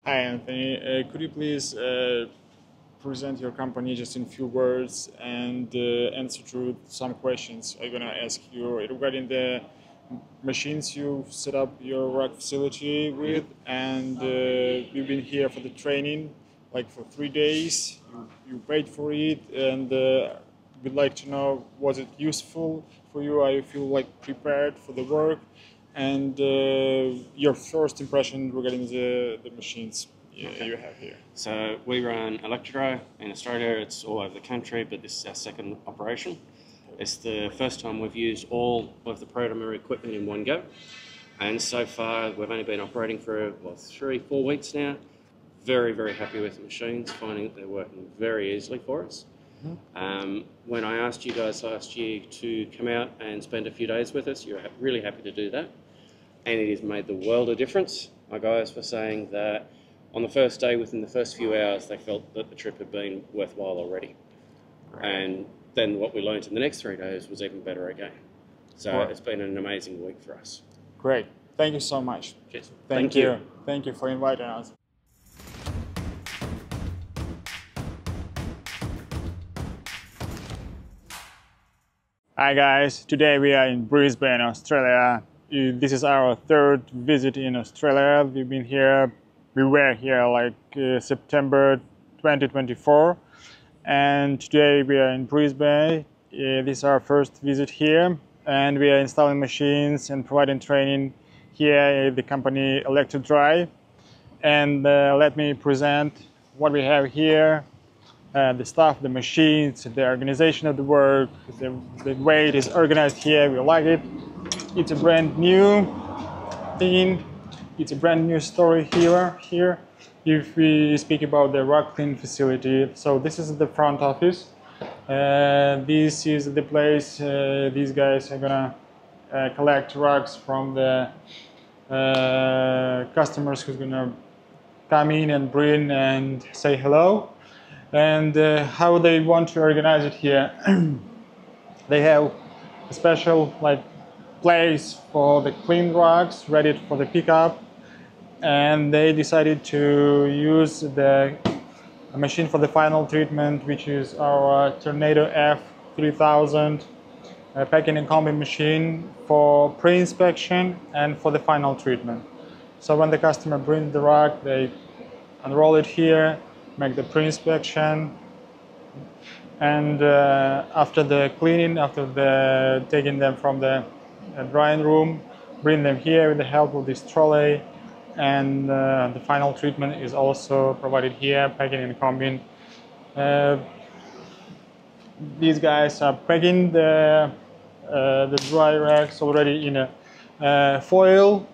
Hi, Anthony. Could you please present your company just in few words and answer to some questions I'm gonna ask you regarding the machines you set up your rack facility with, and you've been here for the training, like for 3 days. You paid for it, and we'd like to know, was it useful for you? Are you feel like prepared for the work? And your first impression regarding the machines you have here. So we run Electrodry in Australia. It's all over the country, but this is our second operation. It's the first time we've used all of the Protomer equipment in one go. And so far, we've only been operating for 3-4 weeks now. Very, very happy with the machines, finding that they're working very easily for us. When I asked you guys last year to come out and spend a few days with us, you're really happy to do that. And it has made the world of difference. My guys were saying that on the first day, within the first few hours, they felt that the trip had been worthwhile already. Right. And then what we learned in the next 3 days was even better again. So right. It's been an amazing week for us. Great. Thank you so much. Cheers. Thank you. Thank you for inviting us. Hi guys, today we are in Brisbane, Australia. This is our third visit in Australia. We were here like September 2024, and today we are in Brisbane. This is our first visit here, and we are installing machines and providing training here at the company Electrodry. And let me present what we have here. The stuff, the machines, the organization of the work, the way it is organized here, we like it. It's a brand new thing. It's a brand new story here. If we speak about the rack clean facility, so this is the front office. This is the place these guys are gonna collect racks from the customers who's gonna come in and bring and say hello. And how they want to organize it here. They have a special place for the clean racks ready for the pickup, and they decided to use the machine for the final treatment, which is our Tornado F3000 packing and combing machine for pre-inspection and for the final treatment. So when the customer brings the rack, they unroll it here, make the pre-inspection, and after the cleaning, after taking them from the drying room, bring them here with the help of this trolley, and the final treatment is also provided here, packing and combing. These guys are packing the dry racks already in a foil,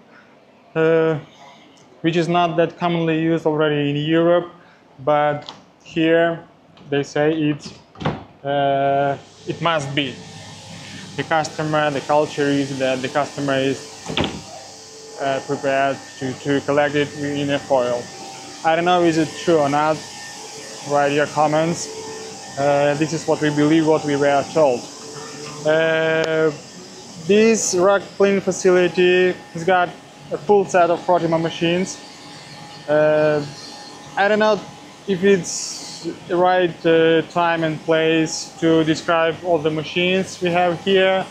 which is not that commonly used already in Europe. But here they say it must be. The culture is that the customer is prepared to collect it in a foil. I don't know is it true or not. Write your comments. This is what we believe, what we were told. This rack clean facility has got a full set of Protomer machines. I don't know if it's the right time and place to describe all the machines we have here.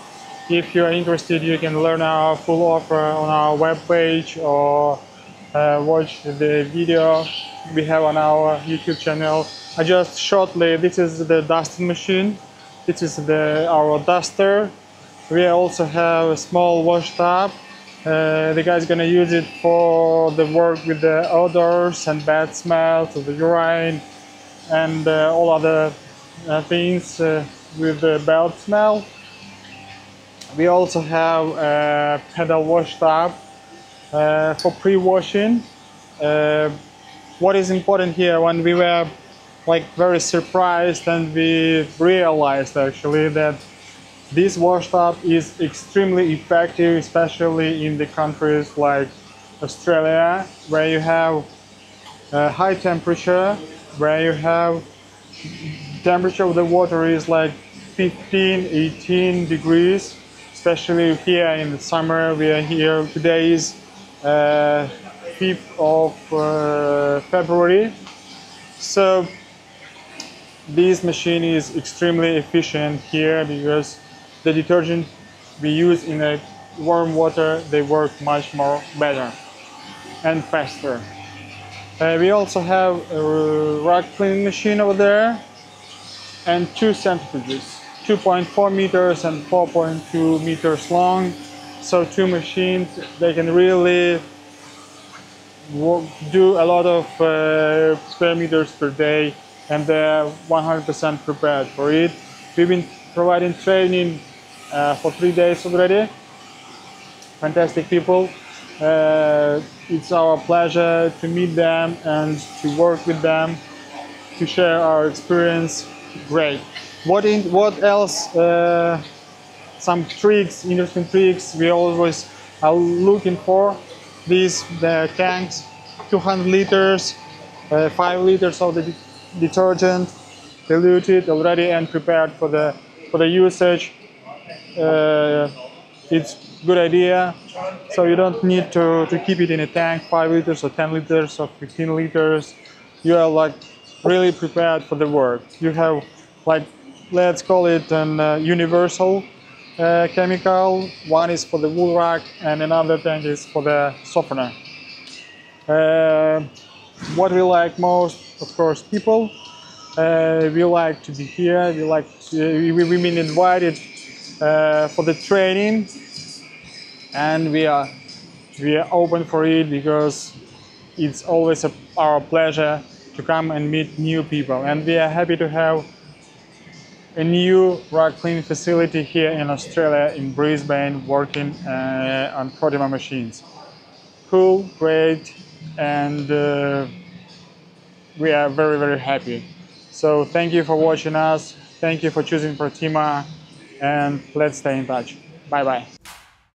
If you are interested, you can learn our full offer on our webpage or watch the video we have on our YouTube channel. Just shortly, this is the dusting machine. This is our duster. We also have a small wash tub. The guy's gonna use it for the work with the odors and bad smells of the urine and all other things with the bad smell. We also have a pedal wash tub for pre-washing. What is important here, when we were very surprised and we realized actually that this wash tub is extremely effective, especially in the countries like Australia, where you have high temperature, where you have temperature of the water is 15, 18 degrees, especially here in the summer. We are here, today is 5th of February. So this machine is extremely efficient here because the detergent we use in a warm water, they work much more better and faster. We also have a rug cleaning machine over there and two centrifuges, 2.4 meters and 4.2 meters long. So two machines, they can really do a lot of square meters per day, and they're 100% prepared for it. We've been providing training for 3 days already. Fantastic people. It's our pleasure to meet them and to work with them, to share our experience. Great. What else? Some tricks, interesting tricks we always are looking for. These the tanks, 200 liters, 5 liters of the detergent, diluted already and prepared for the usage. It's good idea. So you don't need to keep it in a tank, 5 liters or 10 liters or 15 liters. You are like really prepared for the work. You have like, let's call it an universal chemical. One is for the wool rag and another tank is for the softener. What we like most, of course, people. We like to be here. We like to, we've been invited for the training, and we are open for it because it's always our pleasure to come and meet new people, and we are happy to have a new rug cleaning facility here in Australia, in Brisbane, working on Protima machines. Cool, great, and we are very, very happy. So thank you for watching us. Thank you for choosing Protima, and let's stay in touch. Bye bye.